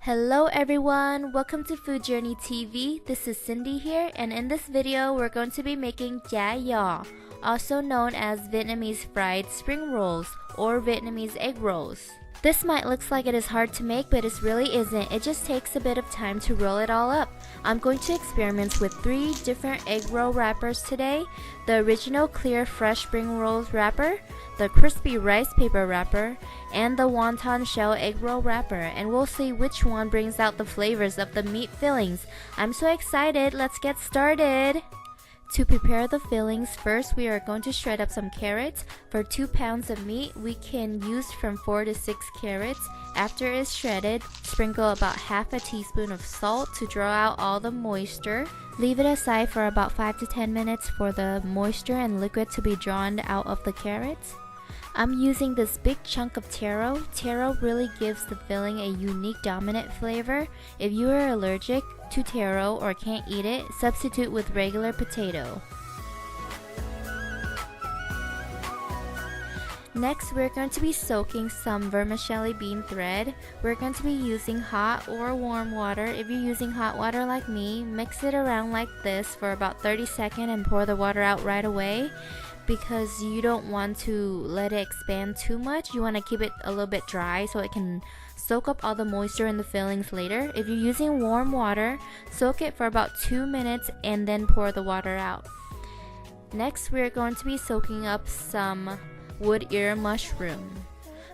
Hello everyone, welcome to FoodJourneyTv. This is Cindy here, and in this video we're going to be making Gion, also known as Vietnamese fried spring rolls or Vietnamese egg rolls. This might look like it is hard to make, but it really isn't. It just takes a bit of time to roll it all up. I'm going to experiment with 3 different egg roll wrappers today. The original clear fresh spring rolls wrapper, the crispy rice paper wrapper, and the wonton shell egg roll wrapper, and we'll see which one brings out the flavors of the meat fillings. I'm so excited, let's get started! To prepare the fillings, first we are going to shred up some carrots. For 2 pounds of meat, we can use from 4 to 6 carrots. After it's shredded, sprinkle about half a teaspoon of salt to draw out all the moisture. Leave it aside for about 5 to 10 minutes for the moisture and liquid to be drawn out of the carrots. I'm using this big chunk of taro. Taro really gives the filling a unique dominant flavor. If you are allergic to taro or can't eat it, substitute with regular potato. Next, we're going to be soaking some vermicelli bean thread. We're going to be using hot or warm water. If you're using hot water like me, mix it around like this for about 30 seconds and pour the water out right away, because you don't want to let it expand too much. You want to keep it a little bit dry so it can soak up all the moisture in the fillings later. If you're using warm water, soak it for about 2 minutes and then pour the water out. Next, we're going to be soaking up some wood ear mushroom.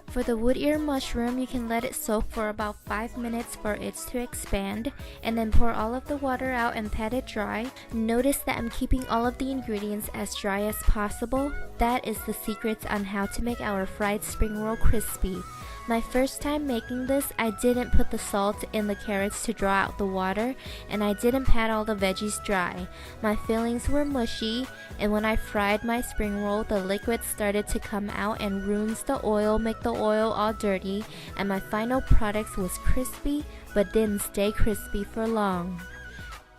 For the wood ear mushroom, you can let it soak for about 5 minutes for it to expand, and then pour all of the water out and pat it dry. Notice that I'm keeping all of the ingredients as dry as possible. That is the secret on how to make our fried spring roll crispy. My first time making this, I didn't put the salt in the carrots to draw out the water, and I didn't pat all the veggies dry. My fillings were mushy, and when I fried my spring roll, the liquid started to come out and ruins the oil, make the oil all dirty, and my final product was crispy, but didn't stay crispy for long.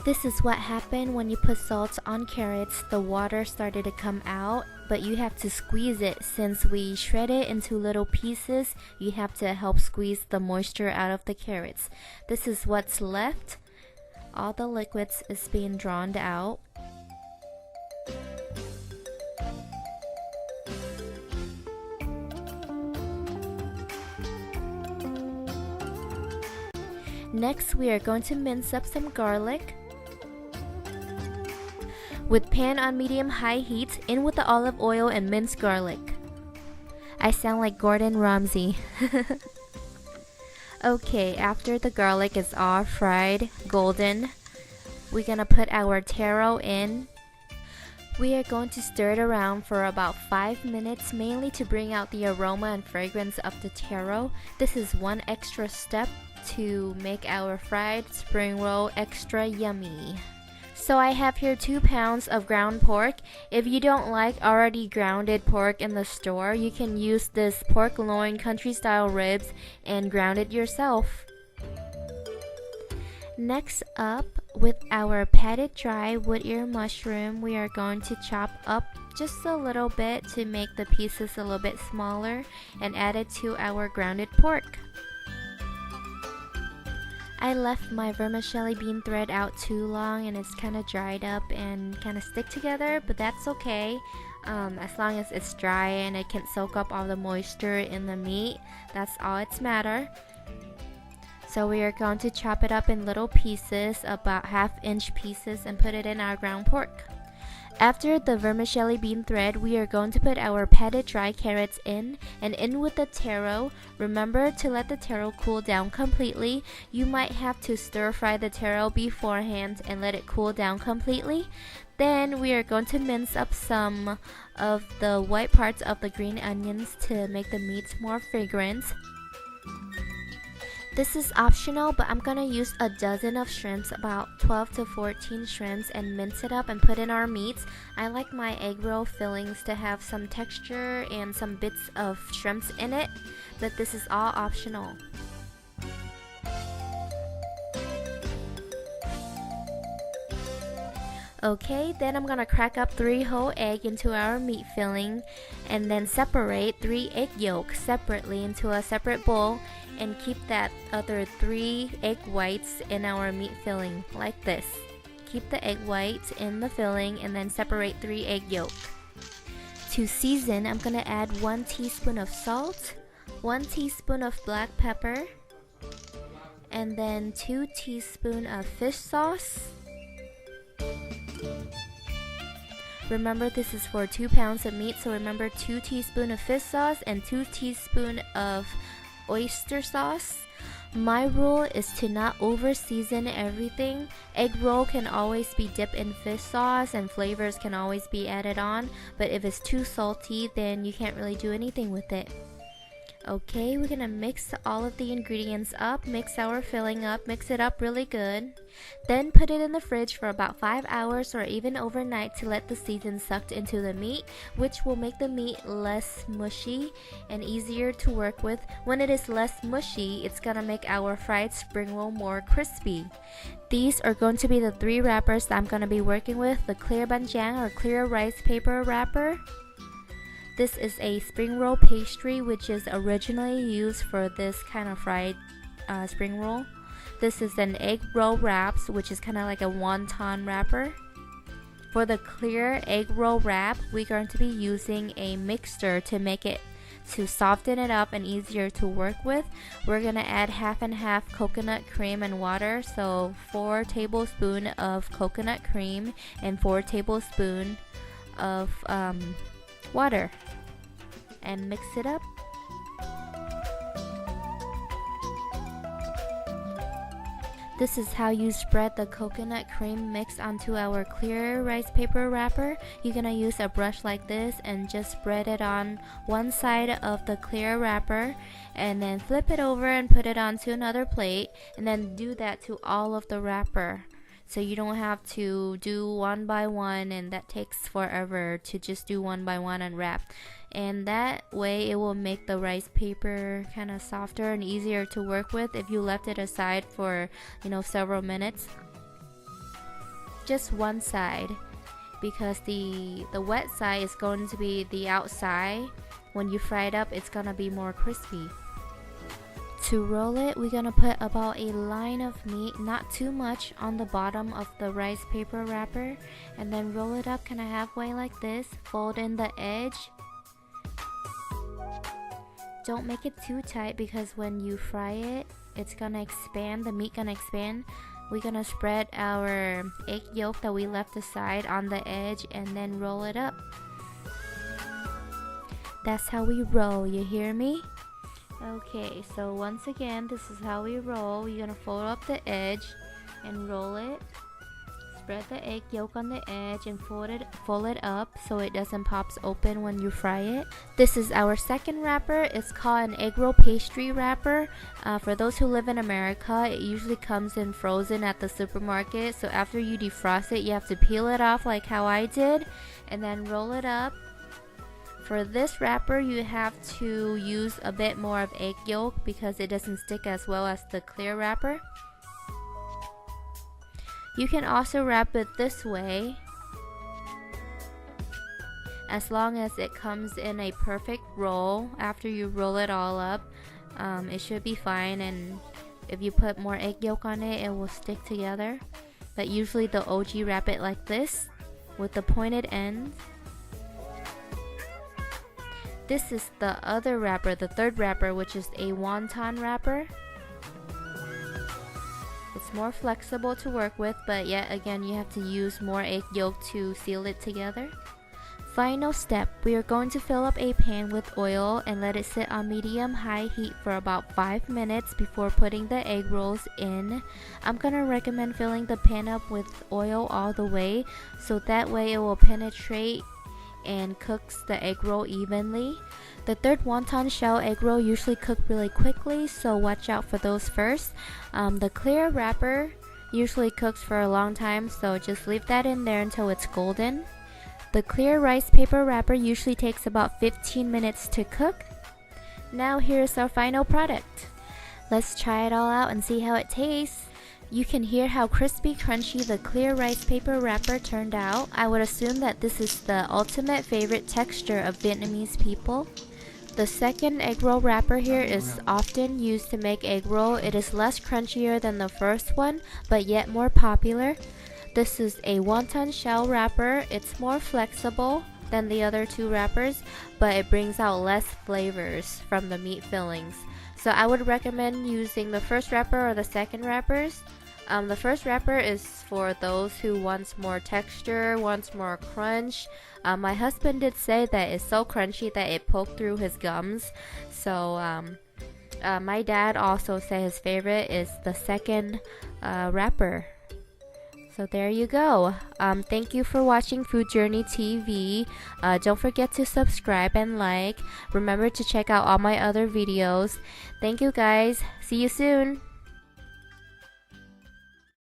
This is what happened when you put salt on carrots. The water started to come out, but you have to squeeze it. Since we shred it into little pieces, you have to help squeeze the moisture out of the carrots. This is what's left. All the liquids is being drawn out. Next, we are going to mince up some garlic. With pan on medium-high heat, in with the olive oil and minced garlic. I sound like Gordon Ramsay. Okay, after the garlic is all fried golden, we're gonna put our taro in. We are going to stir it around for about 5 minutes, mainly to bring out the aroma and fragrance of the taro. This is one extra step to make our fried spring roll extra yummy. So I have here 2 pounds of ground pork. If you don't like already grounded pork in the store, you can use this pork loin country style ribs and ground it yourself. Next up, with our patted dry wood ear mushroom, we are going to chop up just a little bit to make the pieces a little bit smaller and add it to our grounded pork. I left my vermicelli bean thread out too long and it's kind of dried up and kind of stick together, but that's okay. As long as it's dry and it can soak up all the moisture in the meat, that's all it's matter. So we are going to chop it up in little pieces, about 1/2 inch pieces, and put it in our ground pork. After the vermicelli bean thread, we are going to put our patted dry carrots in, and in with the taro. Remember to let the taro cool down completely. You might have to stir fry the taro beforehand and let it cool down completely. Then we are going to mince up some of the white parts of the green onions to make the meat more fragrant. This is optional, but I'm gonna use a dozen of shrimps, about 12 to 14 shrimps, and mince it up and put in our meats. I like my egg roll fillings to have some texture and some bits of shrimps in it, but this is all optional. Okay, then I'm gonna crack up 3 whole egg into our meat filling and then separate 3 egg yolks separately into a separate bowl and keep that other 3 egg whites in our meat filling like this. Keep the egg whites in the filling and then separate 3 egg yolks. To season, I'm gonna add 1 teaspoon of salt, 1 teaspoon of black pepper, and then 2 teaspoons of fish sauce. Remember, this is for 2 pounds of meat, so remember 2 teaspoons of fish sauce and 2 teaspoons of oyster sauce. My rule is to not over season everything. Egg roll can always be dipped in fish sauce and flavors can always be added on, but if it's too salty, then you can't really do anything with it. Okay, we're gonna mix all of the ingredients up, mix our filling up, mix it up really good. Then put it in the fridge for about 5 hours or even overnight to let the season suck into the meat, which will make the meat less mushy and easier to work with. When it is less mushy, it's gonna make our fried spring roll more crispy. These are going to be the 3 wrappers that I'm gonna be working with: the clear banjang or clear rice paper wrapper. This is a spring roll pastry which is originally used for this kind of fried spring roll. This is an egg roll wraps, which is kind of like a wonton wrapper. For the clear egg roll wrap, we're going to be using a mixer to soften it up and easier to work with. We're gonna add half and half coconut cream and water, so 4 tablespoons of coconut cream and 4 tablespoons of water, and mix it up. This is how you spread the coconut cream mix onto our clear rice paper wrapper. You're gonna use a brush like this and just spread it on one side of the clear wrapper and then flip it over and put it onto another plate, and then do that to all of the wrapper. So you don't have to do one by one, and that takes forever to just do one by one and wrap. And that way it will make the rice paper kind of softer and easier to work with if you left it aside for, several minutes. Just one side, because the wet side is going to be the outside. When you fry it up, it's gonna be more crispy. To roll it, we're gonna put about a line of meat, not too much, on the bottom of the rice paper wrapper, and then roll it up kind of halfway like this. Fold in the edge. Don't make it too tight, because when you fry it, it's gonna expand, the meat gonna expand. We're gonna spread our egg yolk that we left aside on the edge and then roll it up. That's how we roll, you hear me? Okay, so once again, this is how we roll. You're gonna fold up the edge and roll it. Spread the egg yolk on the edge and fold it up so it doesn't pop open when you fry it. This is our second wrapper. It's called an egg roll pastry wrapper. For those who live in America, it usually comes in frozen at the supermarket. So after you defrost it, you have to peel it off like how I did and then roll it up. For this wrapper, you have to use a bit more of egg yolk because it doesn't stick as well as the clear wrapper. You can also wrap it this way, as long as it comes in a perfect roll. After you roll it all up, it should be fine, and if you put more egg yolk on it, it will stick together. But usually the OG wrap it like this with the pointed ends. This is the other wrapper, the third wrapper, which is a wonton wrapper. It's more flexible to work with, but yet again you have to use more egg yolk to seal it together. Final step, we are going to fill up a pan with oil and let it sit on medium-high heat for about 5 minutes before putting the egg rolls in. I'm gonna recommend filling the pan up with oil all the way, so that way it will penetrate and cooks the egg roll evenly. The third wonton shell egg roll usually cook really quickly, so watch out for those first. The clear wrapper usually cooks for a long time, so just leave that in there until it's golden. The clear rice paper wrapper usually takes about 15 minutes to cook. Now here's our final product. Let's try it all out and see how it tastes. You can hear how crispy crunchy the clear rice paper wrapper turned out. I would assume that this is the ultimate favorite texture of Vietnamese people. The second egg roll wrapper here is often used to make egg roll. It is less crunchier than the first one, but yet more popular. This is a wonton shell wrapper. It's more flexible than the other two wrappers, but it brings out less flavors from the meat fillings. So I would recommend using the first wrapper or the second wrappers. The first wrapper is for those who wants more texture, wants more crunch. My husband did say that it's so crunchy that it poked through his gums. So my dad also said his favorite is the second wrapper. So there you go. Thank you for watching Food Journey TV. Don't forget to subscribe and like. Remember to check out all my other videos. Thank you guys. See you soon.